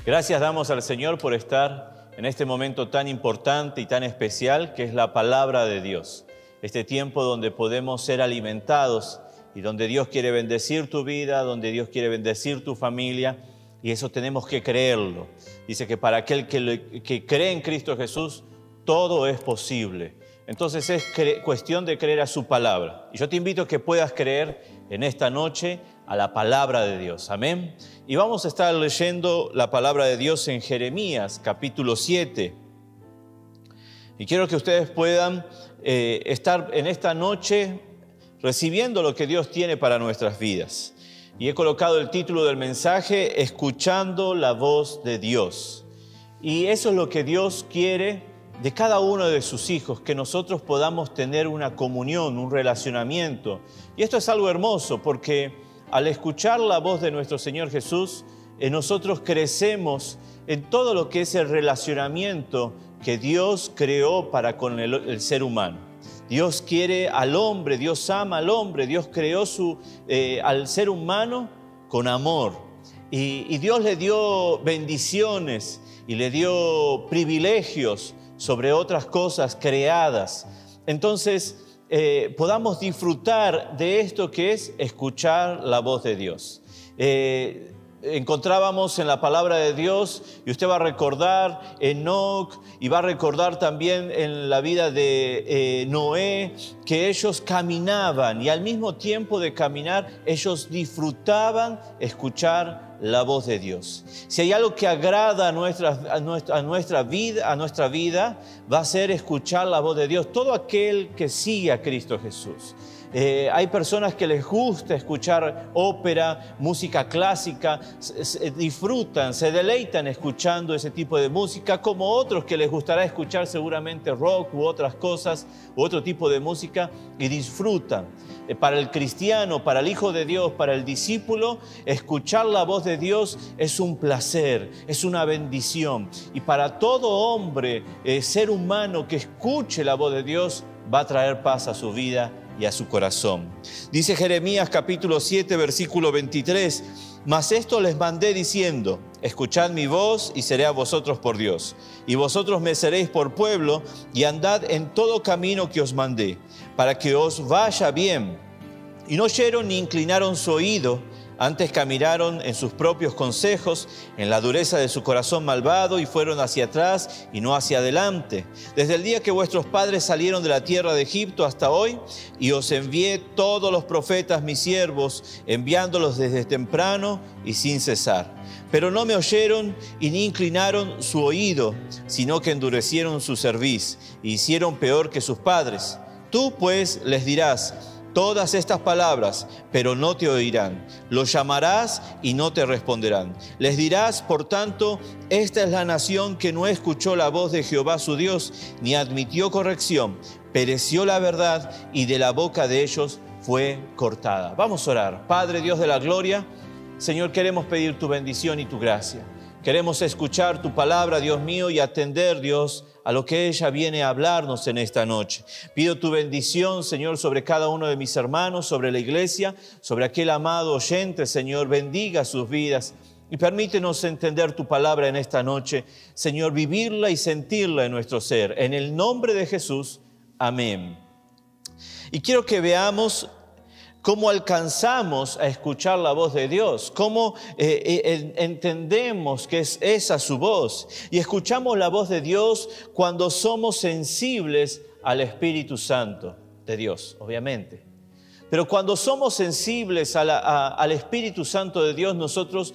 Gracias damos al Señor por estar en este momento tan importante y tan especial que es la palabra de Dios. Este tiempo donde podemos ser alimentados y donde Dios quiere bendecir tu vida, donde Dios quiere bendecir tu familia, y eso tenemos que creerlo. Dice que para aquel que cree en Cristo Jesús, todo es posible. Entonces es cuestión de creer a su palabra. Y yo te invito a que puedas creer en esta noche a la palabra de Dios. Amén. Y vamos a estar leyendo la palabra de Dios en Jeremías, capítulo 7. Y quiero que ustedes puedan estar en esta noche recibiendo lo que Dios tiene para nuestras vidas. Y he colocado el título del mensaje, Escuchando la voz de Dios. Y eso es lo que Dios quiere de cada uno de sus hijos, que nosotros podamos tener una comunión, un relacionamiento. Y esto es algo hermoso porque al escuchar la voz de nuestro Señor Jesús, nosotros crecemos en todo lo que es el relacionamiento que Dios creó para con el ser humano. Dios quiere al hombre, Dios ama al hombre, Dios creó al ser humano con amor. Y Dios le dio bendiciones y le dio privilegios sobre otras cosas creadas. Entonces, podamos disfrutar de esto que es escuchar la voz de Dios. Encontrábamos en la palabra de Dios, y usted va a recordar Enoc, y va a recordar también en la vida de Noé, que ellos caminaban, y al mismo tiempo de caminar, ellos disfrutaban escuchar la voz de Dios. Si hay algo que agrada a nuestra vida, va a ser escuchar la voz de Dios. Todo aquel que sigue a Cristo Jesús. Hay personas que les gusta escuchar ópera, música clásica, disfrutan, se deleitan escuchando ese tipo de música, como otros que les gustará escuchar seguramente rock u otras cosas, u otro tipo de música, y disfrutan. Para el cristiano, para el Hijo de Dios, para el discípulo, escuchar la voz de Dios es un placer, es una bendición. Y para todo hombre, ser humano que escuche la voz de Dios, va a traer paz a su vida y a su corazón. Dice Jeremías capítulo 7, versículo 23, mas esto les mandé diciendo, escuchad mi voz y seré a vosotros por Dios, y vosotros me seréis por pueblo, y andad en todo camino que os mandé, para que os vaya bien. Y no oyeron ni inclinaron su oído, antes caminaron en sus propios consejos, en la dureza de su corazón malvado, y fueron hacia atrás y no hacia adelante. Desde el día que vuestros padres salieron de la tierra de Egipto hasta hoy, y os envié todos los profetas, mis siervos, enviándolos desde temprano y sin cesar. Pero no me oyeron y ni inclinaron su oído, sino que endurecieron su cerviz, e hicieron peor que sus padres. Tú pues les dirás todas estas palabras, pero no te oirán. Los llamarás y no te responderán. Les dirás, por tanto, esta es la nación que no escuchó la voz de Jehová su Dios, ni admitió corrección. Pereció la verdad y de la boca de ellos fue cortada. Vamos a orar. Padre Dios de la gloria, Señor, queremos pedir tu bendición y tu gracia. Queremos escuchar tu palabra, Dios mío, y atender, Dios, a lo que ella viene a hablarnos en esta noche. Pido tu bendición, Señor, sobre cada uno de mis hermanos, sobre la iglesia, sobre aquel amado oyente, Señor. Bendiga sus vidas y permítenos entender tu palabra en esta noche, Señor, vivirla y sentirla en nuestro ser. En el nombre de Jesús, amén. Y quiero que veamos cómo alcanzamos a escuchar la voz de Dios, cómo entendemos que es esa su voz. Y escuchamos la voz de Dios cuando somos sensibles al Espíritu Santo de Dios, obviamente. Pero cuando somos sensibles al Espíritu Santo de Dios, nosotros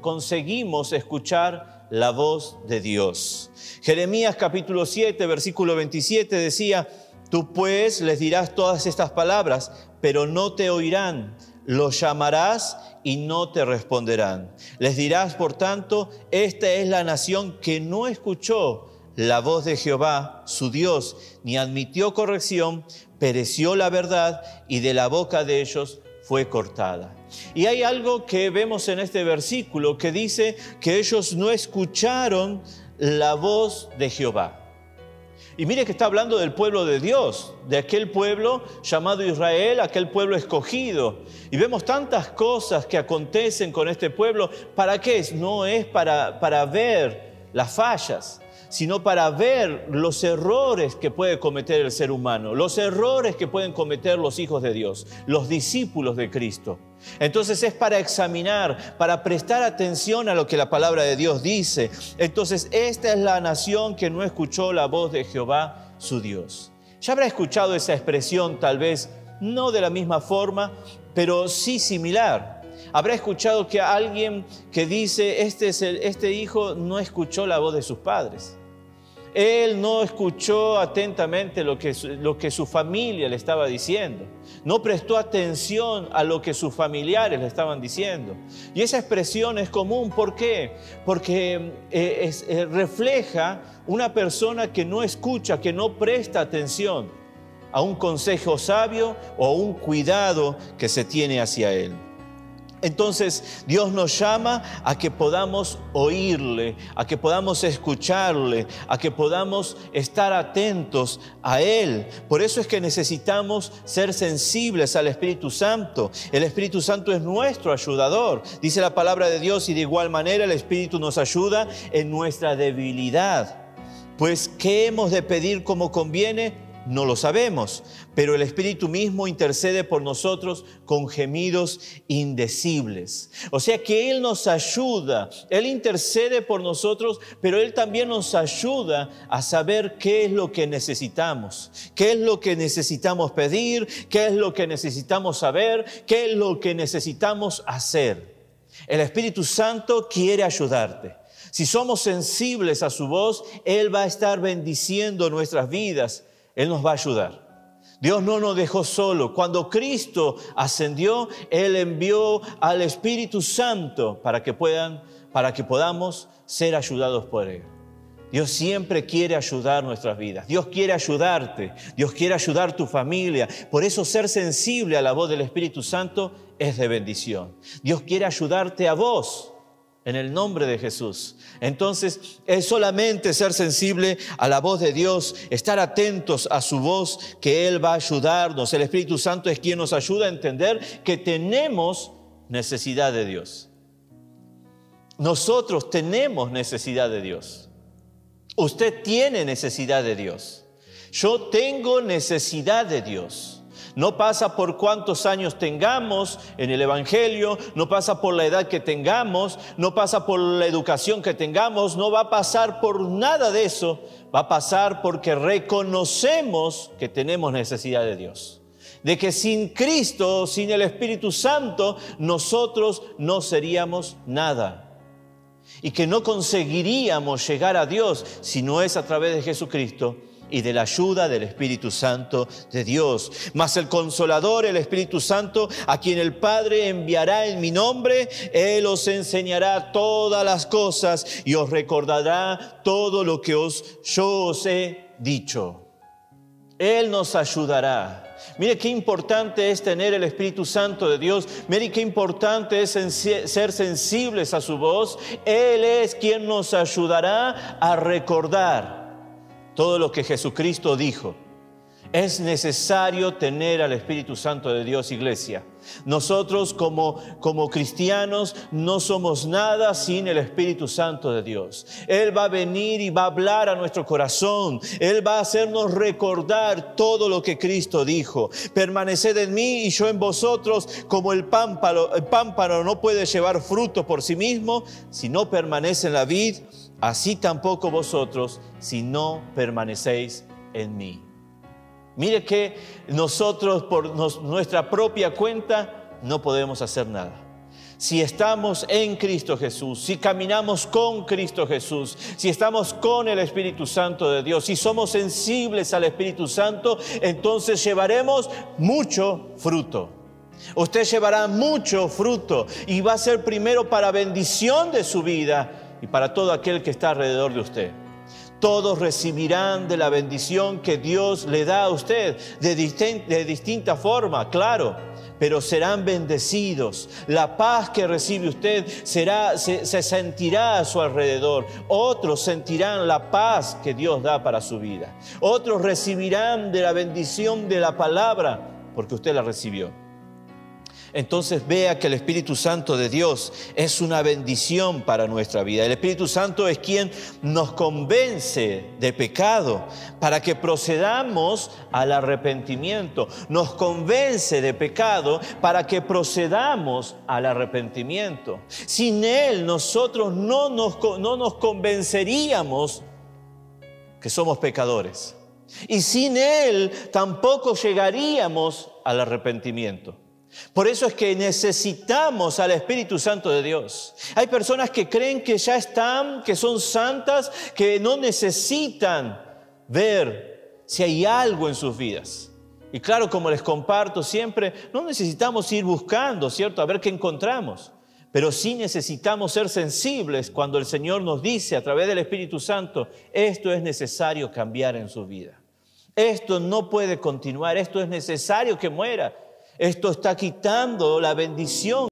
conseguimos escuchar la voz de Dios. Jeremías capítulo 7, versículo 27 decía, tú pues les dirás todas estas palabras, pero no te oirán. Los llamarás y no te responderán. Les dirás, por tanto, esta es la nación que no escuchó la voz de Jehová, su Dios, ni admitió corrección, pereció la verdad y de la boca de ellos fue cortada. Y hay algo que vemos en este versículo que dice que ellos no escucharon la voz de Jehová. Y mire que está hablando del pueblo de Dios, de aquel pueblo llamado Israel, aquel pueblo escogido. Y vemos tantas cosas que acontecen con este pueblo. ¿Para qué? No es para ver las fallas, sino para ver los errores que puede cometer el ser humano, los errores que pueden cometer los hijos de Dios, los discípulos de Cristo. Entonces es para examinar, para prestar atención a lo que la palabra de Dios dice. Entonces esta es la nación que no escuchó la voz de Jehová su Dios. Ya habrá escuchado esa expresión, tal vez no de la misma forma, pero sí similar. Habrá escuchado que alguien que dice, este hijo no escuchó la voz de sus padres. Él no escuchó atentamente lo que su familia le estaba diciendo. No prestó atención a lo que sus familiares le estaban diciendo. Y esa expresión es común. ¿Por qué? Porque refleja una persona que no escucha, que no presta atención a un consejo sabio o a un cuidado que se tiene hacia él. Entonces Dios nos llama a que podamos oírle, a que podamos escucharle, a que podamos estar atentos a Él. Por eso es que necesitamos ser sensibles al Espíritu Santo. El Espíritu Santo es nuestro ayudador. Dice la palabra de Dios, y de igual manera el Espíritu nos ayuda en nuestra debilidad. Pues, ¿qué hemos de pedir como conviene? No lo sabemos, pero el Espíritu mismo intercede por nosotros con gemidos indecibles. O sea que Él nos ayuda, Él intercede por nosotros, pero Él también nos ayuda a saber qué es lo que necesitamos, qué es lo que necesitamos pedir, qué es lo que necesitamos saber, qué es lo que necesitamos hacer. El Espíritu Santo quiere ayudarte. Si somos sensibles a su voz, Él va a estar bendiciendo nuestras vidas. Él nos va a ayudar. Dios no nos dejó solo. Cuando Cristo ascendió, Él envió al Espíritu Santo para que podamos ser ayudados por Él. Dios siempre quiere ayudar nuestras vidas. Dios quiere ayudarte. Dios quiere ayudar tu familia. Por eso ser sensible a la voz del Espíritu Santo es de bendición. Dios quiere ayudarte a vos. En el nombre de Jesús. Entonces, es solamente ser sensible a la voz de Dios, estar atentos a su voz, que Él va a ayudarnos. El Espíritu Santo es quien nos ayuda a entender que tenemos necesidad de Dios. Nosotros tenemos necesidad de Dios. Usted tiene necesidad de Dios. Yo tengo necesidad de Dios. No pasa por cuántos años tengamos en el Evangelio, no pasa por la edad que tengamos, no pasa por la educación que tengamos, no va a pasar por nada de eso, va a pasar porque reconocemos que tenemos necesidad de Dios. De que sin Cristo, sin el Espíritu Santo, nosotros no seríamos nada. Y que no conseguiríamos llegar a Dios si no es a través de Jesucristo y de la ayuda del Espíritu Santo de Dios. Mas el Consolador, el Espíritu Santo, a quien el Padre enviará en mi nombre, Él os enseñará todas las cosas y os recordará todo lo que yo os he dicho. Él nos ayudará. Mire qué importante es tener el Espíritu Santo de Dios. Mire qué importante es ser sensibles a su voz. Él es quien nos ayudará a recordar todo lo que Jesucristo dijo. Es necesario tener al Espíritu Santo de Dios, iglesia. Nosotros como cristianos no somos nada sin el Espíritu Santo de Dios. Él va a venir y va a hablar a nuestro corazón. Él va a hacernos recordar todo lo que Cristo dijo. Permaneced en mí y yo en vosotros, como el pámpano no puede llevar fruto por sí mismo si no permanece en la vid, así tampoco vosotros si no permanecéis en mí. Mire que nosotros por nuestra propia cuenta no podemos hacer nada. Si estamos en Cristo Jesús, si caminamos con Cristo Jesús, si estamos con el Espíritu Santo de Dios, si somos sensibles al Espíritu Santo, entonces llevaremos mucho fruto. Usted llevará mucho fruto y va a ser primero para bendición de su vida y para todo aquel que está alrededor de usted. Todos recibirán de la bendición que Dios le da a usted de distinta forma, claro, pero serán bendecidos. La paz que recibe usted se sentirá a su alrededor. Otros sentirán la paz que Dios da para su vida. Otros recibirán de la bendición de la palabra porque usted la recibió. Entonces vea que el Espíritu Santo de Dios es una bendición para nuestra vida. El Espíritu Santo es quien nos convence de pecado para que procedamos al arrepentimiento. Nos convence de pecado para que procedamos al arrepentimiento. Sin Él nosotros no nos convenceríamos que somos pecadores. Y sin Él tampoco llegaríamos al arrepentimiento. Por eso es que necesitamos al Espíritu Santo de Dios. Hay personas que creen que ya están, que son santas, que no necesitan ver si hay algo en sus vidas. Y claro, como les comparto siempre, no necesitamos ir buscando, ¿cierto? A ver qué encontramos. Pero sí necesitamos ser sensibles cuando el Señor nos dice a través del Espíritu Santo, esto es necesario cambiar en su vida. Esto no puede continuar, esto es necesario que muera. Esto está quitando la bendición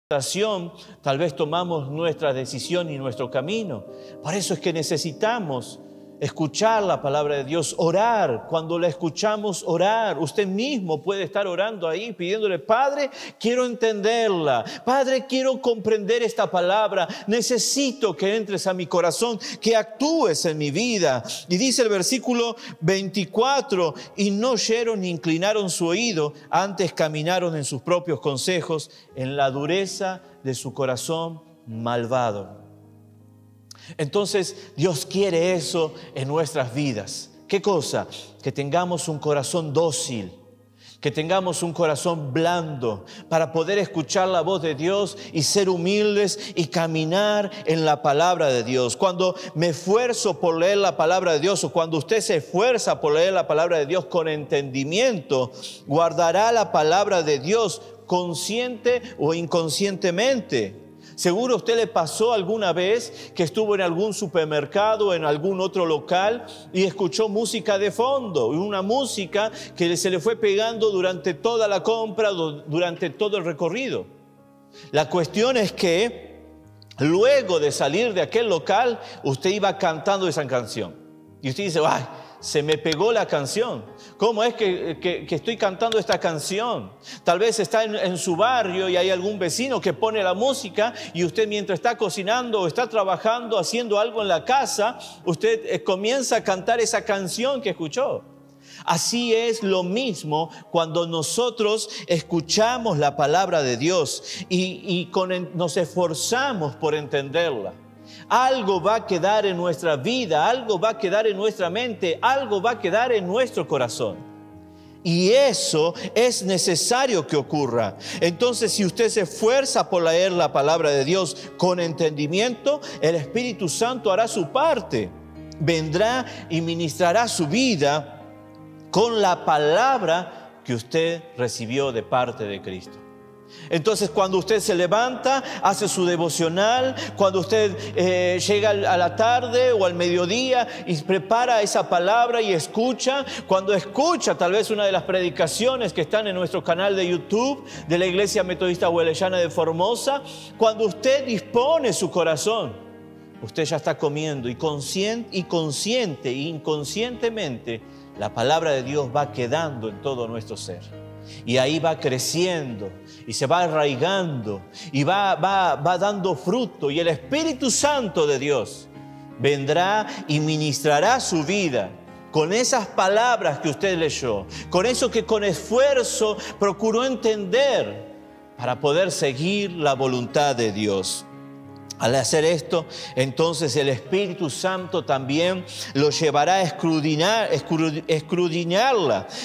tentación, tal vez tomamos nuestra decisión y nuestro camino. Por eso es que necesitamos escuchar la palabra de Dios, orar. Cuando la escuchamos, orar. Usted mismo puede estar orando ahí, pidiéndole: Padre, quiero entenderla. Padre, quiero comprender esta palabra. Necesito que entres a mi corazón, que actúes en mi vida. Y dice el versículo 24: y no oyeron ni inclinaron su oído, antes caminaron en sus propios consejos, en la dureza de su corazón malvado. Entonces Dios quiere eso en nuestras vidas. ¿Qué cosa? Que tengamos un corazón dócil, que tengamos un corazón blando para poder escuchar la voz de Dios y ser humildes y caminar en la palabra de Dios. Cuando me esfuerzo por leer la palabra de Dios, o cuando usted se esfuerza por leer la palabra de Dios con entendimiento, guardará la palabra de Dios consciente o inconscientemente. Seguro a usted le pasó alguna vez que estuvo en algún supermercado, en algún otro local y escuchó música de fondo, una música que se le fue pegando durante toda la compra, durante todo el recorrido. La cuestión es que luego de salir de aquel local, usted iba cantando esa canción. Y usted dice: ¡ay! Se me pegó la canción. ¿Cómo es que estoy cantando esta canción? Tal vez está en su barrio y hay algún vecino que pone la música y usted, mientras está cocinando o está trabajando, haciendo algo en la casa, usted comienza a cantar esa canción que escuchó. Así es lo mismo cuando nosotros escuchamos la palabra de Dios y nos esforzamos por entenderla. Algo va a quedar en nuestra vida, algo va a quedar en nuestra mente, algo va a quedar en nuestro corazón. Y eso es necesario que ocurra. Entonces, si usted se esfuerza por leer la palabra de Dios con entendimiento, el Espíritu Santo hará su parte. Vendrá y ministrará su vida con la palabra que usted recibió de parte de Cristo. Entonces, cuando usted se levanta, hace su devocional, cuando usted llega a la tarde o al mediodía y prepara esa palabra y escucha, cuando escucha tal vez una de las predicaciones que están en nuestro canal de YouTube de la Iglesia Metodista Huelellana de Formosa, cuando usted dispone su corazón, usted ya está comiendo y consciente e inconscientemente la palabra de Dios va quedando en todo nuestro ser. Y ahí va creciendo y se va arraigando y va dando fruto. Y el Espíritu Santo de Dios vendrá y ministrará su vida con esas palabras que usted leyó, con eso que con esfuerzo procuró entender para poder seguir la voluntad de Dios. Al hacer esto, entonces el Espíritu Santo también lo llevará a escudriñarla.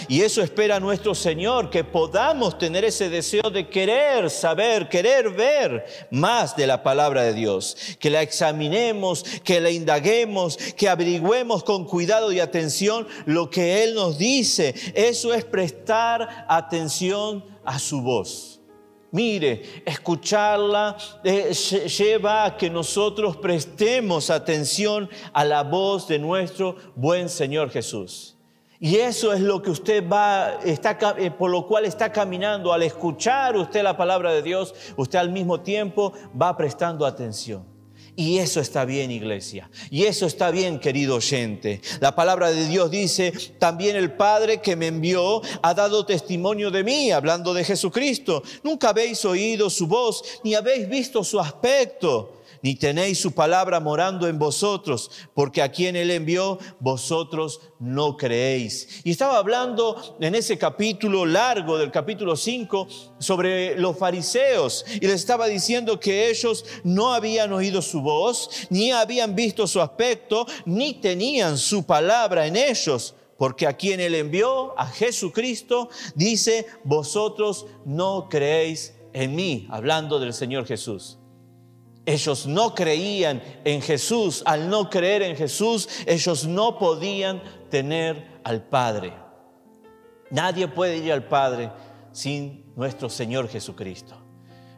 Y eso espera nuestro Señor, que podamos tener ese deseo de querer saber, querer ver más de la palabra de Dios. Que la examinemos, que la indaguemos, que averigüemos con cuidado y atención lo que Él nos dice. Eso es prestar atención a su voz. Mire, escucharla lleva a que nosotros prestemos atención a la voz de nuestro buen Señor Jesús. Y eso es lo que usted por lo cual está caminando. Al escuchar usted la palabra de Dios, usted al mismo tiempo va prestando atención. Y eso está bien, iglesia. Y eso está bien, querido oyente. La palabra de Dios dice: también el Padre que me envió ha dado testimonio de mí, hablando de Jesucristo. Nunca habéis oído su voz, ni habéis visto su aspecto, ni tenéis su palabra morando en vosotros, porque a quien Él envió, vosotros no creéis. Y estaba hablando en ese capítulo largo, del capítulo 5, sobre los fariseos. Y les estaba diciendo que ellos no habían oído su voz, ni habían visto su aspecto, ni tenían su palabra en ellos. Porque a quien Él envió, a Jesucristo, dice: vosotros no creéis en mí, hablando del Señor Jesús. Ellos no creían en Jesús. Al no creer en Jesús, ellos no podían tener al Padre. Nadie puede ir al Padre sin nuestro Señor Jesucristo.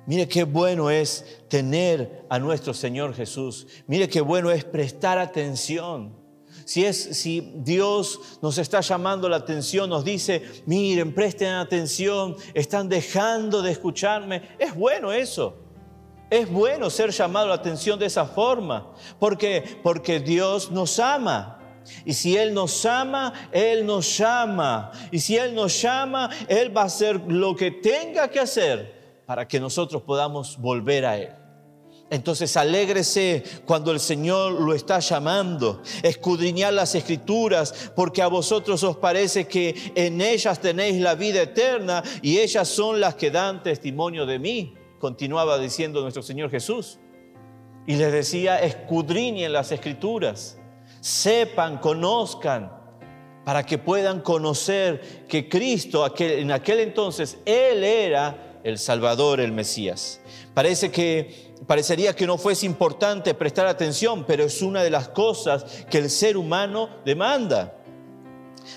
Mire qué bueno es tener a nuestro Señor Jesús. Mire qué bueno es prestar atención. Si Dios nos está llamando la atención, nos dice: miren, presten atención, están dejando de escucharme. Es bueno eso. Es bueno ser llamado la atención de esa forma. ¿Por qué? Porque Dios nos ama. Y si Él nos ama, Él nos llama. Y si Él nos llama, Él va a hacer lo que tenga que hacer para que nosotros podamos volver a Él. Entonces alégrese cuando el Señor lo está llamando. Escudriñad las Escrituras, porque a vosotros os parece que en ellas tenéis la vida eterna y ellas son las que dan testimonio de mí. Continuaba diciendo nuestro Señor Jesús. Y les decía, escudriñen las Escrituras. Sepan, conozcan, para que puedan conocer que Cristo, en aquel entonces, Él era el Salvador, el Mesías. Parecería que no fuese importante prestar atención, pero es una de las cosas que el ser humano demanda.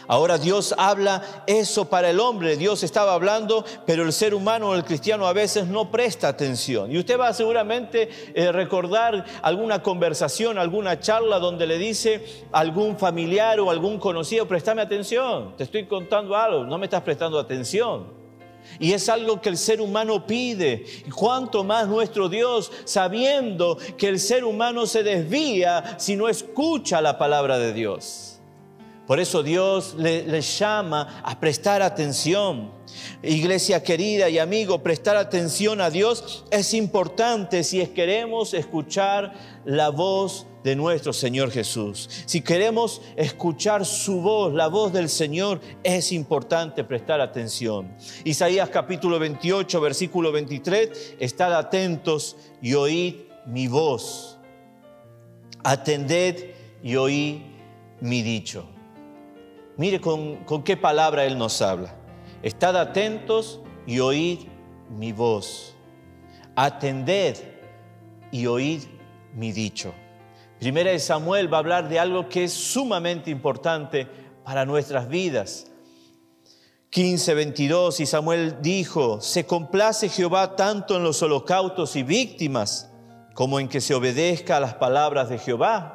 Ahora Dios habla eso para el hombre. Dios estaba hablando, pero el ser humano o el cristiano a veces no presta atención. Y usted va a seguramente recordar alguna conversación, alguna charla donde le dice a algún familiar o algún conocido, préstame atención, te estoy contando algo, no me estás prestando atención. Y es algo que el ser humano pide. Y cuánto más nuestro Dios, sabiendo que el ser humano se desvía si no escucha la palabra de Dios. Por eso Dios le llama a prestar atención. Iglesia querida y amigo, prestar atención a Dios es importante si queremos escuchar la voz de nuestro Señor Jesús. Si queremos escuchar su voz, la voz del Señor, es importante prestar atención. Isaías capítulo 28, versículo 23, estad atentos y oíd mi voz. Atended y oíd mi dicho. Mire con qué palabra Él nos habla. Estad atentos y oíd mi voz. Atended y oíd mi dicho. Primera de Samuel va a hablar de algo que es sumamente importante para nuestras vidas. 15:22, y Samuel dijo, se complace Jehová tanto en los holocaustos y víctimas como en que se obedezca a las palabras de Jehová.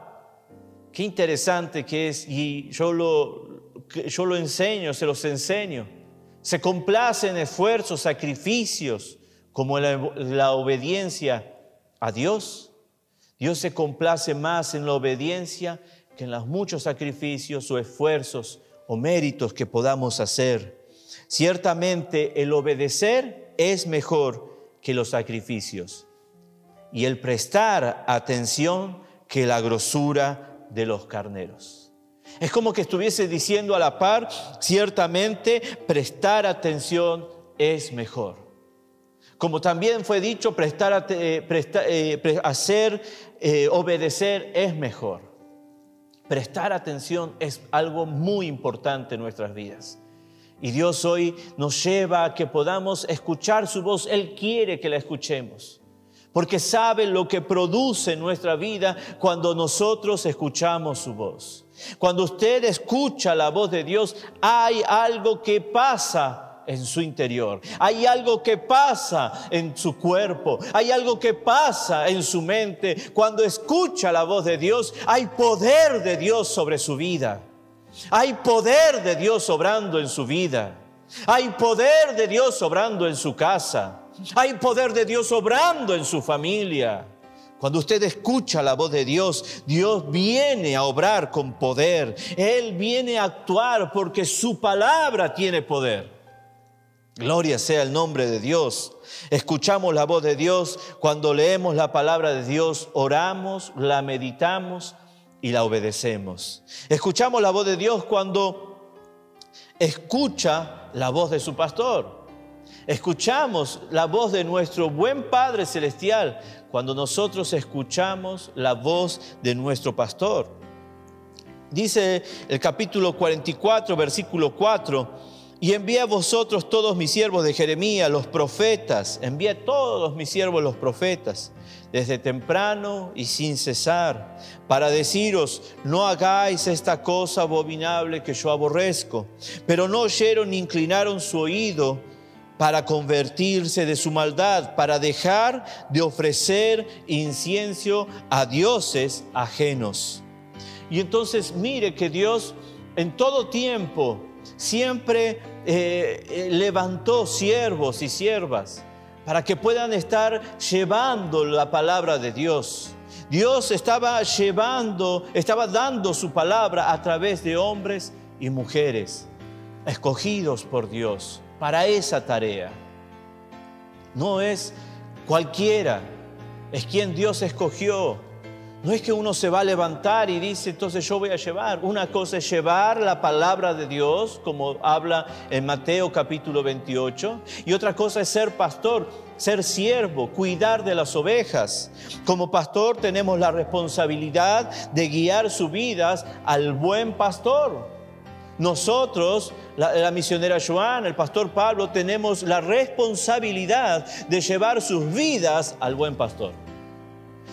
Qué interesante que es, y yo lo enseño, se los enseño. Se complace en esfuerzos, sacrificios, como la obediencia a Dios. Dios se complace más en la obediencia que en los muchos sacrificios o esfuerzos o méritos que podamos hacer. Ciertamente el obedecer es mejor que los sacrificios y el prestar atención que la grosura de los carneros. Es como que estuviese diciendo a la par, ciertamente prestar atención es mejor. Como también fue dicho, obedecer es mejor. Prestar atención es algo muy importante en nuestras vidas. Y Dios hoy nos lleva a que podamos escuchar su voz. Él quiere que la escuchemos, porque sabe lo que produce en nuestra vida cuando nosotros escuchamos su voz. Cuando usted escucha la voz de Dios, hay algo que pasa en su interior. Hay algo que pasa en su cuerpo. Hay algo que pasa en su mente. Cuando escucha la voz de Dios, hay poder de Dios sobre su vida. Hay poder de Dios obrando en su vida. Hay poder de Dios obrando en su casa. Hay poder de Dios obrando en su familia. Cuando usted escucha la voz de Dios, Dios viene a obrar con poder. Él viene a actuar porque su palabra tiene poder. Gloria sea el nombre de Dios. Escuchamos la voz de Dios cuando leemos la palabra de Dios, oramos, la meditamos y la obedecemos. Escuchamos la voz de Dios cuando escucha la voz de su pastor. Escuchamos la voz de nuestro buen Padre Celestial cuando nosotros escuchamos la voz de nuestro pastor. Dice el capítulo 44, versículo 4, y envié a vosotros todos mis siervos de Jeremías, los profetas, envié a todos mis siervos los profetas, desde temprano y sin cesar, para deciros, no hagáis esta cosa abominable que yo aborrezco. Pero no oyeron ni inclinaron su oído para convertirse de su maldad, para dejar de ofrecer incienso a dioses ajenos. Y entonces mire que Dios en todo tiempo siempre levantó siervos y siervas para que puedan estar llevando la palabra de Dios. Dios estaba dando su palabra a través de hombres y mujeres escogidos por Dios para esa tarea. No es cualquiera, es quien Dios escogió. No es que uno se va a levantar y dice, entonces yo voy a llevar. Una cosa es llevar la palabra de Dios, como habla en Mateo capítulo 28. Y otra cosa es ser pastor, ser siervo, cuidar de las ovejas. Como pastor tenemos la responsabilidad de guiar sus vidas al buen pastor. Nosotros, la misionera Joan, el pastor Pablo, tenemos la responsabilidad de llevar sus vidas al buen pastor.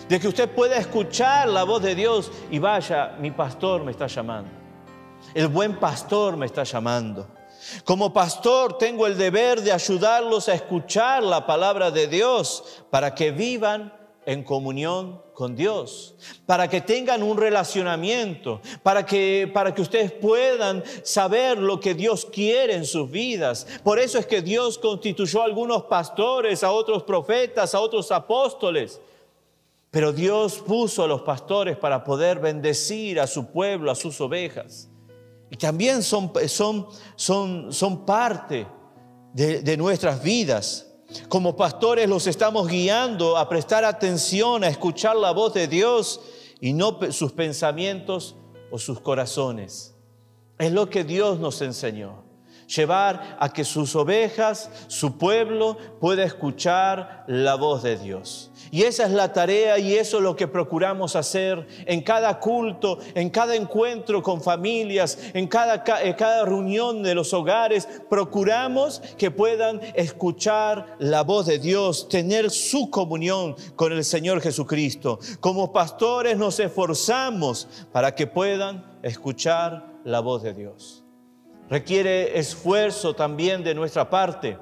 De que usted pueda escuchar la voz de Dios y vaya, mi pastor me está llamando. El buen pastor me está llamando. Como pastor tengo el deber de ayudarlos a escuchar la palabra de Dios para que vivan en comunión con Dios, para que tengan un relacionamiento, para que ustedes puedan saber lo que Dios quiere en sus vidas. Por eso es que Dios constituyó a algunos pastores, a otros profetas, a otros apóstoles. Pero Dios puso a los pastores para poder bendecir a su pueblo, a sus ovejas. Y también son parte de nuestras vidas. Como pastores los estamos guiando a prestar atención, a escuchar la voz de Dios y no sus pensamientos o sus corazones. Es lo que Dios nos enseñó. Llevar a que sus ovejas, su pueblo, pueda escuchar la voz de Dios. Y esa es la tarea y eso es lo que procuramos hacer en cada culto, en cada encuentro con familias, en cada reunión de los hogares. Procuramos que puedan escuchar la voz de Dios, tener su comunión con el Señor Jesucristo. Como pastores nos esforzamos para que puedan escuchar la voz de Dios. Requiere esfuerzo también de nuestra parte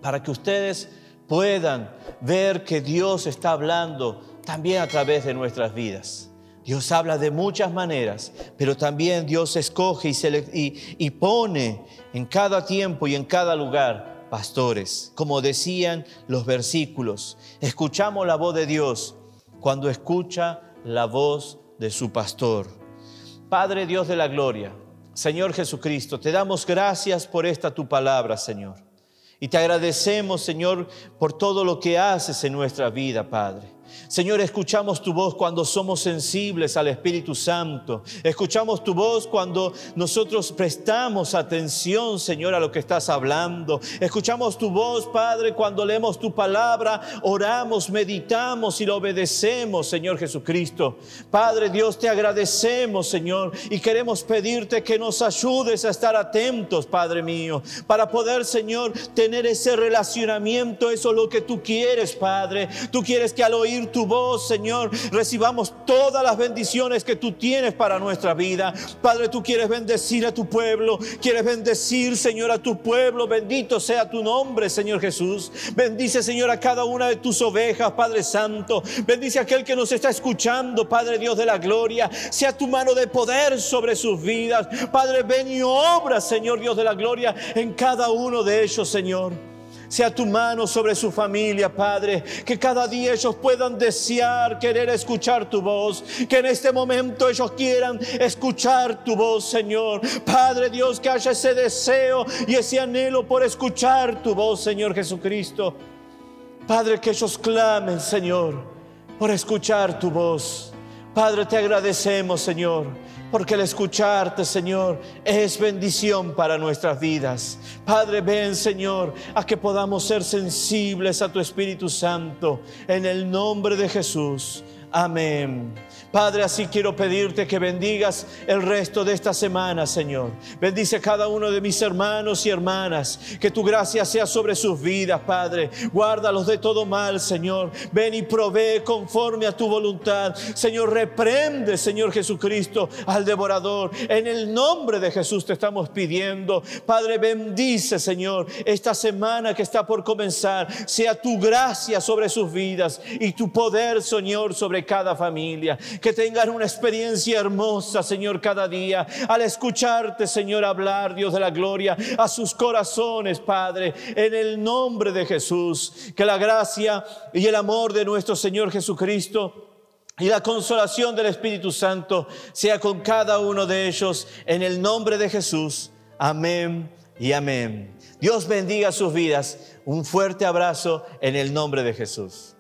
para que ustedes puedan ver que Dios está hablando también a través de nuestras vidas. Dios habla de muchas maneras, pero también Dios escoge y pone en cada tiempo y en cada lugar pastores. Como decían los versículos, escuchamos la voz de Dios cuando escucha la voz de su pastor. Padre Dios de la gloria, Señor Jesucristo, te damos gracias por esta tu palabra, Señor. Y te agradecemos, Señor, por todo lo que haces en nuestra vida, Padre. Señor, escuchamos tu voz cuando somos sensibles al Espíritu Santo. Escuchamos tu voz cuando nosotros prestamos atención, Señor, a lo que estás hablando. Escuchamos tu voz, Padre, cuando leemos tu palabra, oramos, meditamos y lo obedecemos, Señor Jesucristo. Padre Dios, te agradecemos, Señor, y queremos pedirte que nos ayudes a estar atentos, Padre mío, para poder, Señor, tener ese relacionamiento. Eso es lo que tú quieres, Padre. Tú quieres que al oír tu voz, Señor, recibamos todas las bendiciones que tú tienes para nuestra vida. Padre, tú quieres bendecir a tu pueblo, quieres bendecir, Señor, a tu pueblo. Bendito sea tu nombre, Señor Jesús. Bendice, Señor, a cada una de tus ovejas, Padre Santo. Bendice a aquel que nos está escuchando, Padre Dios de la gloria. Sea tu mano de poder sobre sus vidas. Padre, ven y obra, Señor Dios de la gloria, en cada uno de ellos, Señor. Sea tu mano sobre su familia, Padre, que cada día ellos puedan desear, querer escuchar tu voz, que en este momento ellos quieran escuchar tu voz, Señor. Padre Dios, que haya ese deseo y ese anhelo por escuchar tu voz, Señor Jesucristo. Padre, que ellos clamen, Señor, por escuchar tu voz. Padre, te agradecemos, Señor, porque el escucharte, Señor, es bendición para nuestras vidas. Padre, ven, Señor, a que podamos ser sensibles a tu Espíritu Santo. En el nombre de Jesús. Amén. Padre, así quiero pedirte que bendigas el resto de esta semana, Señor. Bendice a cada uno de mis hermanos y hermanas. Que tu gracia sea sobre sus vidas, Padre. Guárdalos de todo mal, Señor. Ven y provee conforme a tu voluntad. Señor, reprende, Señor Jesucristo, al devorador. En el nombre de Jesús te estamos pidiendo. Padre, bendice, Señor, esta semana que está por comenzar. Sea tu gracia sobre sus vidas y tu poder, Señor, sobre cada familia. que tengan una experiencia hermosa, Señor, cada día, al escucharte, Señor, hablar, Dios de la gloria, a sus corazones, Padre, en el nombre de Jesús. Que la gracia y el amor de nuestro Señor Jesucristo y la consolación del Espíritu Santo sea con cada uno de ellos, en el nombre de Jesús. Amén y amén. Dios bendiga sus vidas. Un fuerte abrazo en el nombre de Jesús.